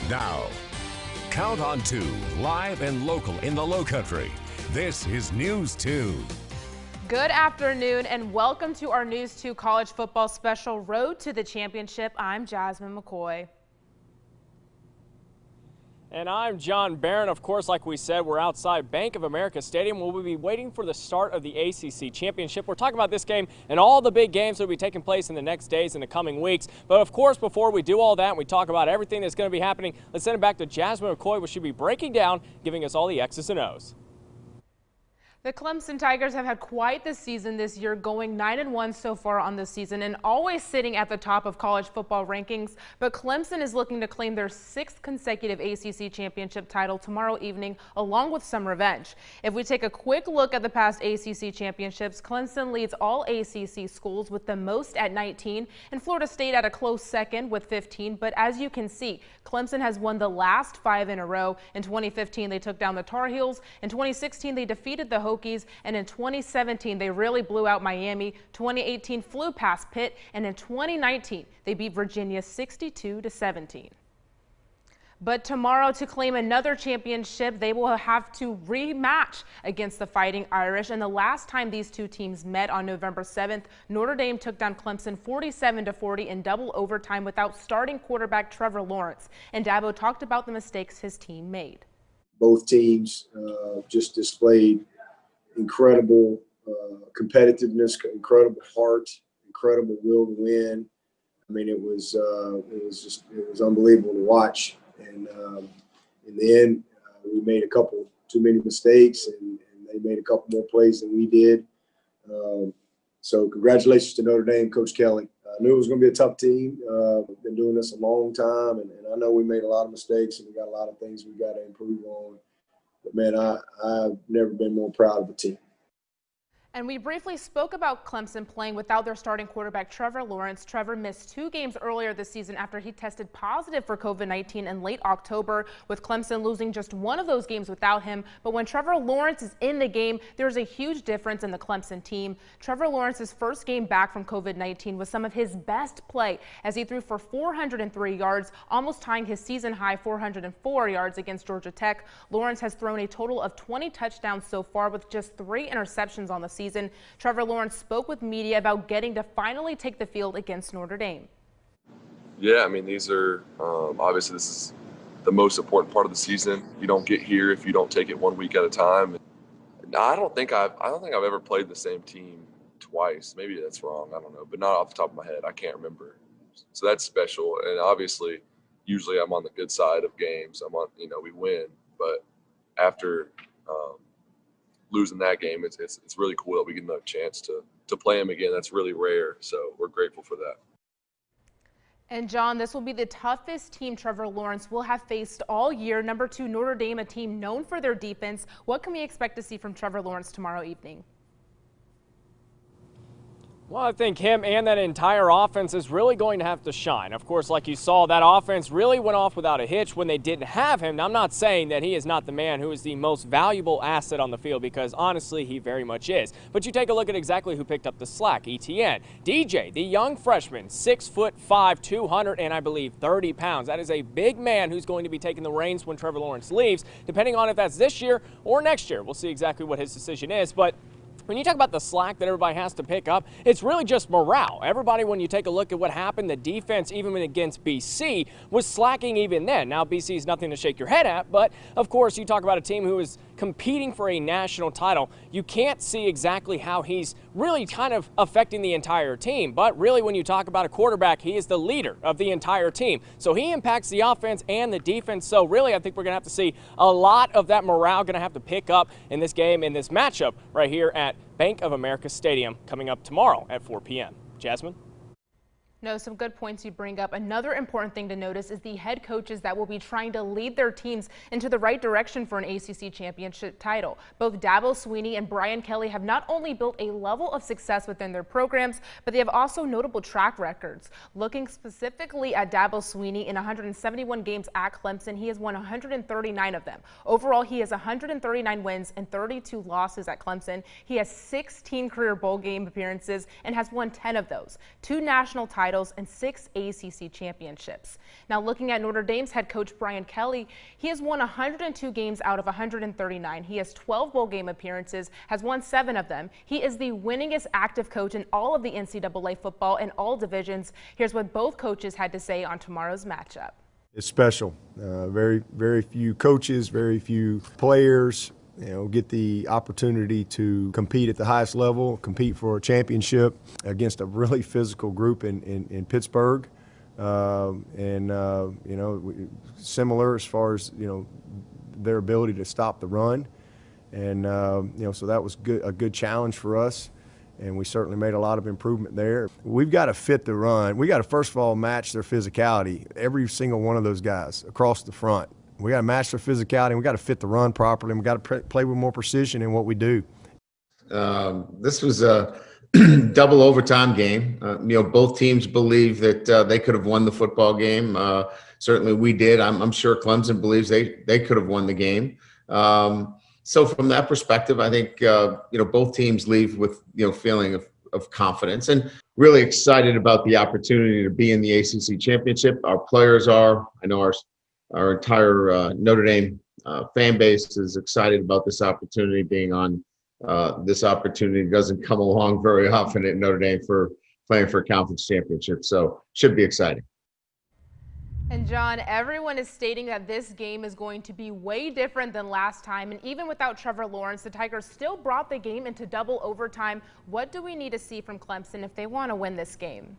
Now, count on 2, live and local in the Low Country. This is News 2. Good afternoon and welcome to our News 2 college football special, Road to the Championship. I'm Jasmine McCoy. And I'm John Barron. Of course, like we said, we're outside Bank of America Stadium. We'll be waiting for the start of the ACC Championship. We're talking about this game and all the big games that will be taking place in the next days and the coming weeks. But of course, before we do all that and we talk about everything that's going to be happening, let's send it back to Jasmine McCoy, where she'll be breaking down, giving us all the X's and O's. The Clemson Tigers have had quite the season this year, going 9-1 so far on the season and always sitting at the top of college football rankings. But Clemson is looking to claim their 6th consecutive ACC championship title tomorrow evening, along with some revenge. If we take a quick look at the past ACC championships, Clemson leads all ACC schools with the most at 19, and Florida State at a close second with 15. But as you can see, Clemson has won the last 5 in a row. In 2015, they took down the Tar Heels. In 2016, they defeated the Hokies, and in 2017 they really blew out Miami. 2018 flew past Pitt, and in 2019 they beat Virginia 62-17. But tomorrow, to claim another championship, they will have to rematch against the Fighting Irish. And the last time these two teams met on November 7th, Notre Dame took down Clemson 47-40 in double overtime without starting quarterback Trevor Lawrence. And Dabo talked about the mistakes his team made. Both teams just displayed incredible competitiveness, incredible heart, incredible will to win. I mean, it was unbelievable to watch. And in the end, we made a couple too many mistakes, and they made a couple more plays than we did. So congratulations to Notre Dame, Coach Kelly. I knew it was going to be a tough team. We've been doing this a long time, and I know we made a lot of mistakes, and we got a lot of things we got to improve on. But, man, I've never been more proud of the team. And we briefly spoke about Clemson playing without their starting quarterback, Trevor Lawrence. Trevor missed 2 games earlier this season after he tested positive for COVID-19 in late October, with Clemson losing just 1 of those games without him. But when Trevor Lawrence is in the game, there's a huge difference in the Clemson team. Trevor Lawrence's first game back from COVID-19 was some of his best play, as he threw for 403 yards, almost tying his season-high 404 yards against Georgia Tech. Lawrence has thrown a total of 20 touchdowns so far, with just 3 interceptions on the season. Trevor Lawrence spoke with media about getting to finally take the field against Notre Dame. Yeah, I mean, these are obviously this is the most important part of the season. You don't get here if you don't take it 1 week at a time. And I don't think I've ever played the same team twice. Maybe that's wrong. I don't know, but not off the top of my head. I can't remember. So that's special. And obviously, usually I'm on the good side of games. I'm on, we win. But after losing that game, it's really cool that we get another chance to play him again. That's really rare, so we're grateful for that. And John, this will be the toughest team Trevor Lawrence will have faced all year. Number 2, Notre Dame, a team known for their defense. What can we expect to see from Trevor Lawrence tomorrow evening? Well, I think him and that entire offense is really going to have to shine. Of course, like you saw, that offense really went off without a hitch when they didn't have him. Now, I'm not saying that he is not the man who is the most valuable asset on the field, because honestly, he very much is. But you take a look at exactly who picked up the slack. ETN. DJ, the young freshman, 6'5", 200, and I believe 30 pounds. That is a big man who's going to be taking the reins when Trevor Lawrence leaves, depending on if that's this year or next year. We'll see exactly what his decision is, but when you talk about the slack that everybody has to pick up, it's really just morale. Everybody, when you take a look at what happened, the defense, even against BC, was slacking even then. Now, BC is nothing to shake your head at, but of course, you talk about a team who is competing for a national title. You can't see exactly how he's really kind of affecting the entire team. But really, when you talk about a quarterback, he is the leader of the entire team. So he impacts the offense and the defense. So really, I think we're going to have to see a lot of that morale going to have to pick up in this game, in this matchup right here at Bank of America Stadium, coming up tomorrow at 4 p.m. Jasmine? No, some good points you bring up. Another important thing to notice is the head coaches that will be trying to lead their teams into the right direction for an ACC championship title. Both Dabo Swinney and Brian Kelly have not only built a level of success within their programs, but they have also notable track records. Looking specifically at Dabo Swinney, in 171 games at Clemson, he has won 139 of them. Overall, he has 139 wins and 32 losses at Clemson. He has 16 career bowl game appearances and has won 10 of those. 2 national titles titles and 6 ACC championships. Now looking at Notre Dame's head coach Brian Kelly, he has won 102 games out of 139. He has 12 bowl game appearances, has won 7 of them. He is the winningest active coach in all of the NCAA football in all divisions. Here's what both coaches had to say on tomorrow's matchup. It's special. Very few coaches, very few players, get the opportunity to compete at the highest level, compete for a championship against a really physical group in Pittsburgh, similar as far as their ability to stop the run, and so that was a good challenge for us. And we certainly made a lot of improvement there. We've got to fit the run. We got to first of all match their physicality. Every single one of those guys across the front. We got to match their physicality. And we got to fit the run properly. And we got to play with more precision in what we do. This was a double overtime game. Both teams believe that they could have won the football game. Certainly we did. I'm sure Clemson believes they could have won the game. So from that perspective, I think, both teams leave with, feeling of confidence and really excited about the opportunity to be in the ACC championship. Our players are. I know our entire Notre Dame fan base is excited about this opportunity. Being on this opportunity doesn't come along very often at Notre Dame for playing for a conference championship. So should be exciting. And John, everyone is stating that this game is going to be way different than last time. And even without Trevor Lawrence, the Tigers still brought the game into double overtime. What do we need to see from Clemson if they want to win this game?